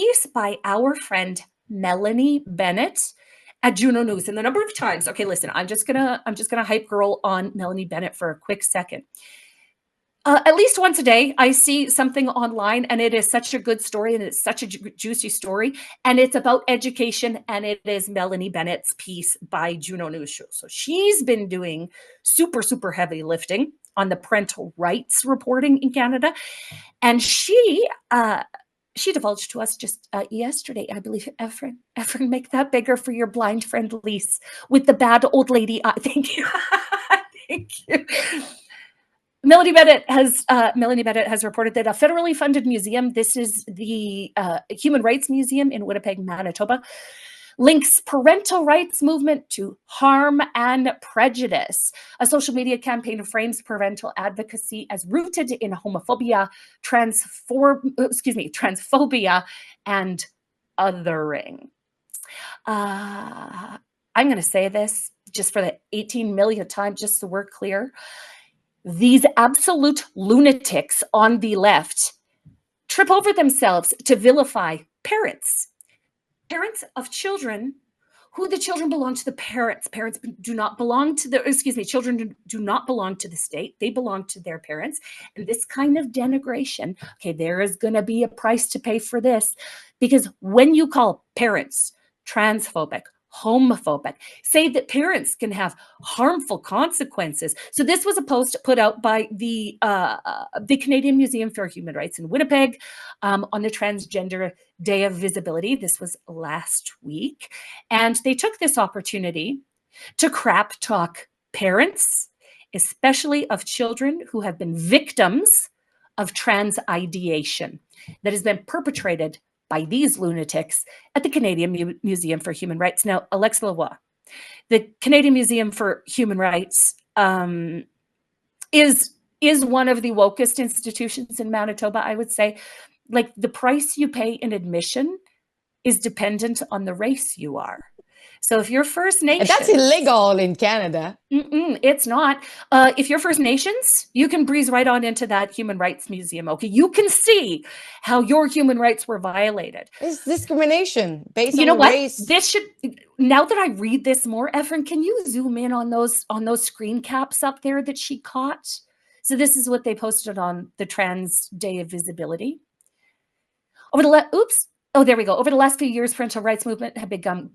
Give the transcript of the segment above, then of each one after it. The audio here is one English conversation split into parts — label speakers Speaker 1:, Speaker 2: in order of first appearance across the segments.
Speaker 1: piece by our friend Melanie Bennett at Juno News. And the number of times, okay, listen, I'm just gonna hype girl on Melanie Bennett for a quick second. At least once a day, I see something online, and it is such a good story, and it's such a juicy story, and it's about education, and it is Melanie Bennett's piece by Juno News. So she's been doing super, super heavy lifting on the parental rights reporting in Canada, and she divulged to us just yesterday, I believe, Efren, make that bigger for your blind friend Lise with the bad old lady eye. Thank you. Thank you. Melanie Bennett has reported that a federally funded museum, this is the Human Rights Museum in Winnipeg, Manitoba, links parental rights movement to harm and prejudice. A social media campaign frames parental advocacy as rooted in homophobia, transphobia, and othering. I'm going to say this just for the 18 millionth time, just so we're clear. These absolute lunatics on the left trip over themselves to vilify parents of children who the children belong to the parents. Parents do not belong to children do not belong to the state. They belong to their parents. And this kind of denigration, okay, there is going to be a price to pay for this, because when you call parents transphobic, homophobic, say that parents can have harmful consequences. So this was a post put out by the Canadian Museum for Human Rights in Winnipeg on the Transgender Day of Visibility. This was last week. And they took this opportunity to crap talk parents, especially of children who have been victims of trans ideation that has been perpetrated by these lunatics at the Canadian Museum for Human Rights. Now, Alexa Lavoie, the Canadian Museum for Human Rights is one of the wokest institutions in Manitoba, I would say. Like, the price you pay in admission is dependent on the race you are. So if you're First Nations...
Speaker 2: And that's illegal in Canada.
Speaker 1: It's not. If you're First Nations, you can breeze right on into that Human Rights Museum. Okay, you can see how your human rights were violated.
Speaker 2: It's discrimination based on race.
Speaker 1: This should... Now that I read this more, Efren, can you zoom in on those screen caps up there that she caught? So this is what they posted on the Trans Day of Visibility. There we go. Over the last few years, parental rights movement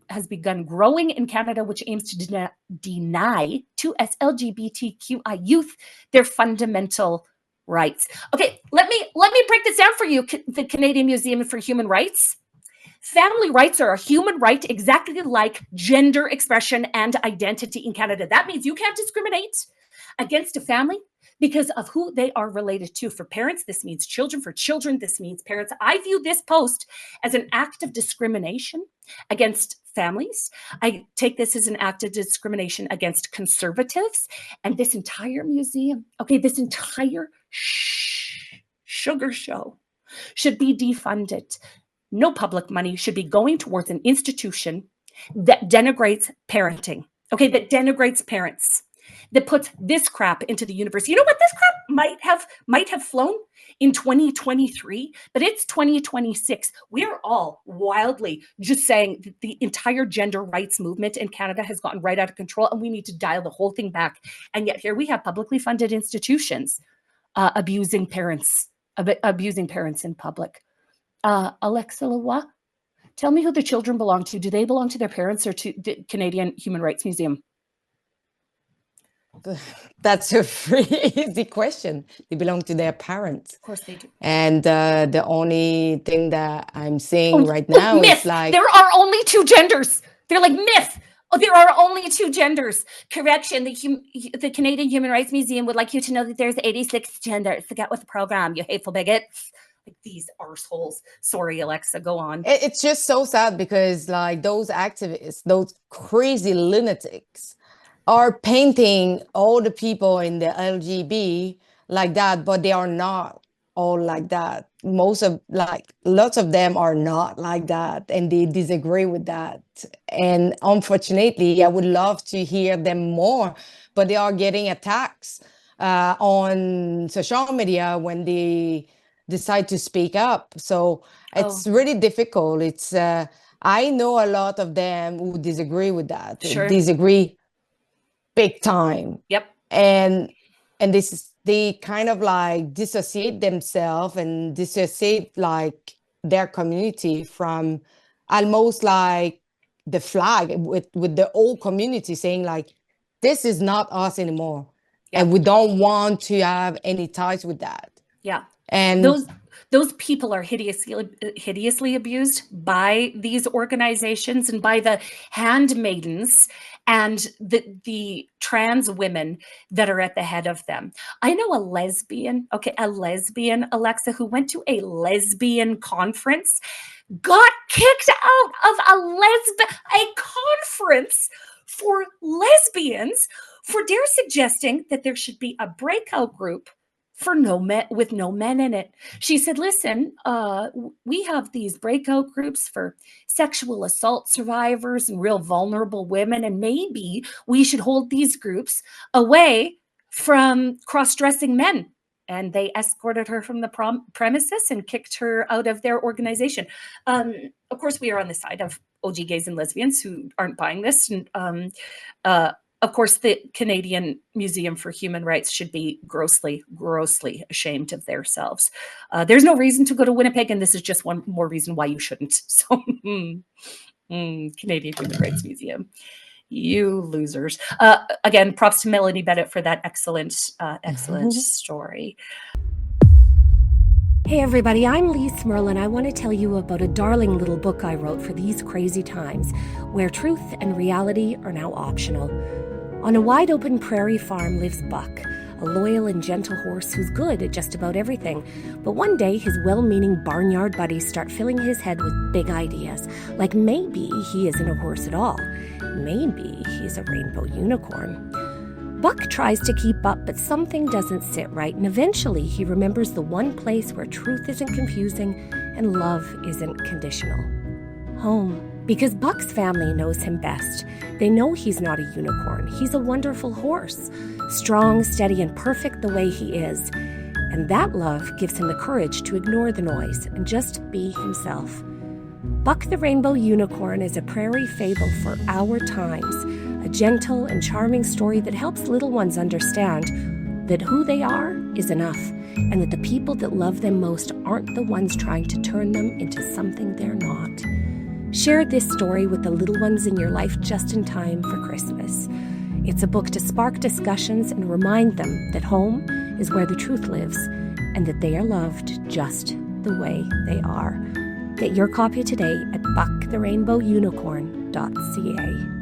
Speaker 1: has begun growing in Canada, which aims to deny to LGBTQI youth their fundamental rights. Okay, let me break this down for you. The Canadian Museum for Human Rights. Family rights are a human right, exactly like gender expression and identity in Canada. That means you can't discriminate against a family because of who they are related to. For parents, this means children. For children, this means parents. I view this post as an act of discrimination against families. I take this as an act of discrimination against conservatives. And this entire museum, okay, this entire sugar show should be defunded. No public money should be going towards an institution that denigrates parenting, okay, that denigrates parents, that puts this crap into the universe. You know what? This crap might have flown in 2023, but it's 2026. We're all wildly just saying that the entire gender rights movement in Canada has gotten right out of control, and we need to dial the whole thing back. And yet here we have publicly funded institutions abusing parents in public. Alexa Lavoie, tell me who the children belong to. Do they belong to their parents or to the Canadian Human Rights Museum?
Speaker 2: That's a very easy question. They belong to their parents.
Speaker 1: Of course they do.
Speaker 2: And the only thing that I'm seeing right now
Speaker 1: myth.
Speaker 2: Is like...
Speaker 1: There are only two genders. They're like myth. Oh, there are only two genders. Correction, the Canadian Human Rights Museum would like you to know that there's 86 genders. Forget with the program, you hateful bigots. Like these arseholes. Sorry, Alexa, go on.
Speaker 2: It's just so sad because like those activists, those crazy lunatics are painting all the people in the LGB like that, but they are not all like that. Lots of them are not like that, and they disagree with that. And unfortunately, I would love to hear them more, but they are getting attacks on social media when they decide to speak up. So it's really difficult. It's I know a lot of them who disagree with that, disagree big time.
Speaker 1: Yep.
Speaker 2: And this is, they kind of like dissociate themselves and dissociate like their community from almost like the flag with the whole community, saying like, this is not us anymore.
Speaker 1: Yep.
Speaker 2: And we don't want to have any ties with that.
Speaker 1: Yeah.
Speaker 2: And
Speaker 1: those people are hideously abused by these organizations and by the handmaidens and the trans women that are at the head of them. I know a lesbian, Alexa, who went to a lesbian conference, got kicked out of a conference for lesbians for dare suggesting that there should be a breakout group for with no men in it. She said, listen, we have these breakout groups for sexual assault survivors and real vulnerable women, and maybe we should hold these groups away from cross-dressing men. And they escorted her from the premises and kicked her out of their organization. Of course, we are on the side of OG gays and lesbians who aren't buying this. And of course, the Canadian Museum for Human Rights should be grossly, grossly ashamed of themselves. There's no reason to go to Winnipeg, and this is just one more reason why you shouldn't. So, Canadian Human Rights Museum, you losers. Again, props to Melanie Bennett for that excellent story.
Speaker 3: Hey everybody, I'm Lise Merle, and I want to tell you about a darling little book I wrote for these crazy times, where truth and reality are now optional. On a wide-open prairie farm lives Buck, a loyal and gentle horse who's good at just about everything. But one day, his well-meaning barnyard buddies start filling his head with big ideas, like maybe he isn't a horse at all. Maybe he's a rainbow unicorn. Buck tries to keep up, but something doesn't sit right, and eventually he remembers the one place where truth isn't confusing and love isn't conditional. Home. Because Buck's family knows him best. They know he's not a unicorn. He's a wonderful horse, strong, steady, and perfect the way he is. And that love gives him the courage to ignore the noise and just be himself. Buck the Rainbow Unicorn is a prairie fable for our times, a gentle and charming story that helps little ones understand that who they are is enough, and that the people that love them most aren't the ones trying to turn them into something they're not. Share this story with the little ones in your life just in time for Christmas. It's a book to spark discussions and remind them that home is where the truth lives and that they are loved just the way they are. Get your copy today at bucktherainbowunicorn.ca.